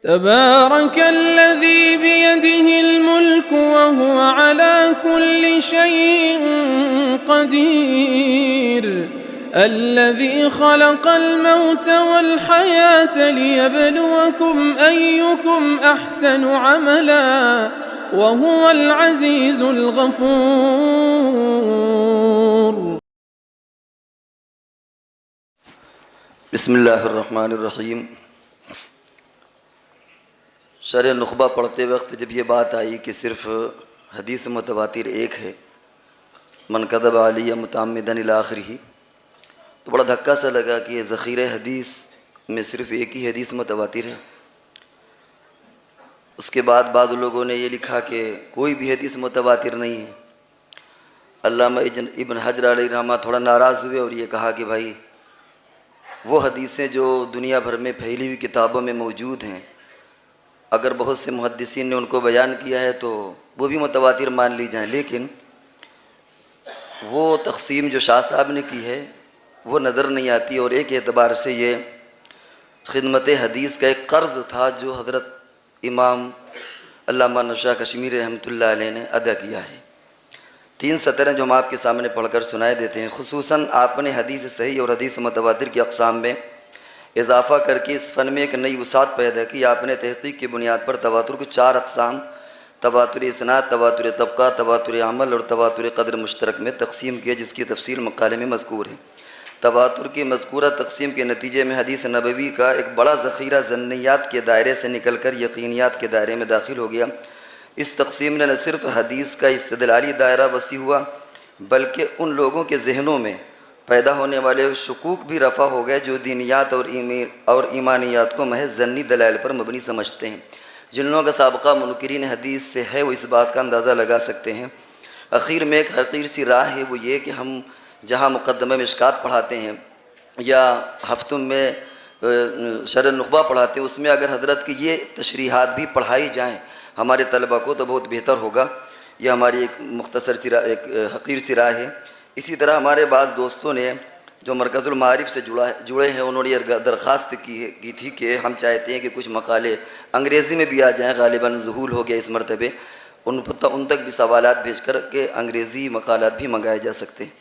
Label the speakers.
Speaker 1: تبارك الذي بيده الملك وهو على كل شيء قدير الذي خلق الموت والحياة ليبلوكم أيكم أحسن عملا وهو العزيز الغفور.
Speaker 2: بسم اللہ الرحمن الرحیم. شرح نخبہ پڑھتے وقت جب یہ بات آئی کہ صرف حدیث متواتر ایک ہے، من کذب علی متعمدا الی آخرہ، تو بڑا دھکا سا لگا کہ یہ ذخیرہ حدیث میں صرف ایک ہی حدیث متواتر ہے. اس کے بعد بعض لوگوں نے یہ لکھا کہ کوئی بھی حدیث متواتر نہیں ہے. علامہ ابن حجر علیہ رحمہ تھوڑا ناراض ہوئے اور یہ کہا کہ بھائی وہ حدیثیں جو دنیا بھر میں پھیلی ہوئی کتابوں میں موجود ہیں، اگر بہت سے محدثین نے ان کو بیان کیا ہے تو وہ بھی متواتر مان لی جائیں، لیکن وہ تقسیم جو شاہ صاحب نے کی ہے وہ نظر نہیں آتی. اور ایک اعتبار سے یہ خدمت حدیث کا ایک قرض تھا جو حضرت امام علامہ نشا کشمیری رحمۃ اللہ علیہ نے ادا کیا ہے. 3 سطریں جو ہم آپ کے سامنے پڑھ کر سنائے دیتے ہیں. خصوصاً آپ نے حدیث صحیح اور حدیث متواتر کی اقسام میں اضافہ کر کے اس فن میں ایک نئی وسعت پیدا کی. آپ نے تحقیق کی بنیاد پر تواتر کو 4 اقسام، تواتر اسناد، تواتر طبقہ، تواتر عمل اور تواتر قدر مشترک میں تقسیم کیا، جس کی تفصیل مقالے میں مذکور ہے. تواتر کی مذکورہ تقسیم کے نتیجے میں حدیث نبوی کا ایک بڑا ذخیرہ ظنیات کے دائرے سے نکل کر یقینیات کے دائرے میں داخل ہو گیا. اس تقسیم نے نہ صرف حدیث کا استدلالی دائرہ وسیع ہوا، بلکہ ان لوگوں کے ذہنوں میں پیدا ہونے والے شکوک بھی رفع ہو گئے جو دینیات اور ایمانیات کو محض ظنی دلائل پر مبنی سمجھتے ہیں. جن لوگوں کا سابقہ منکرین حدیث سے ہے وہ اس بات کا اندازہ لگا سکتے ہیں. اخیر میں ایک حقیر سی راہ ہے، وہ یہ کہ ہم جہاں مقدمہ مشکات پڑھاتے ہیں یا ہفتوں میں شرح نخبہ پڑھاتے ہیں، اس میں اگر حضرت کی یہ تشریحات بھی پڑھائی جائیں ہمارے طلبہ کو تو بہت بہتر ہوگا. یہ ہماری ایک مختصر سی ایک حقیر سی راہ ہے. اسی طرح ہمارے بعض دوستوں نے جو مرکز المعارف سے جڑے ہیں انہوں نے یہ درخواست کی تھی کہ ہم چاہتے ہیں کہ کچھ مقالے انگریزی میں بھی آ جائیں. غالباً ظہور ہو گیا اس مرتبے، ان تک بھی سوالات بھیج کر کے انگریزی مقالات بھی منگائے جا سکتے ہیں.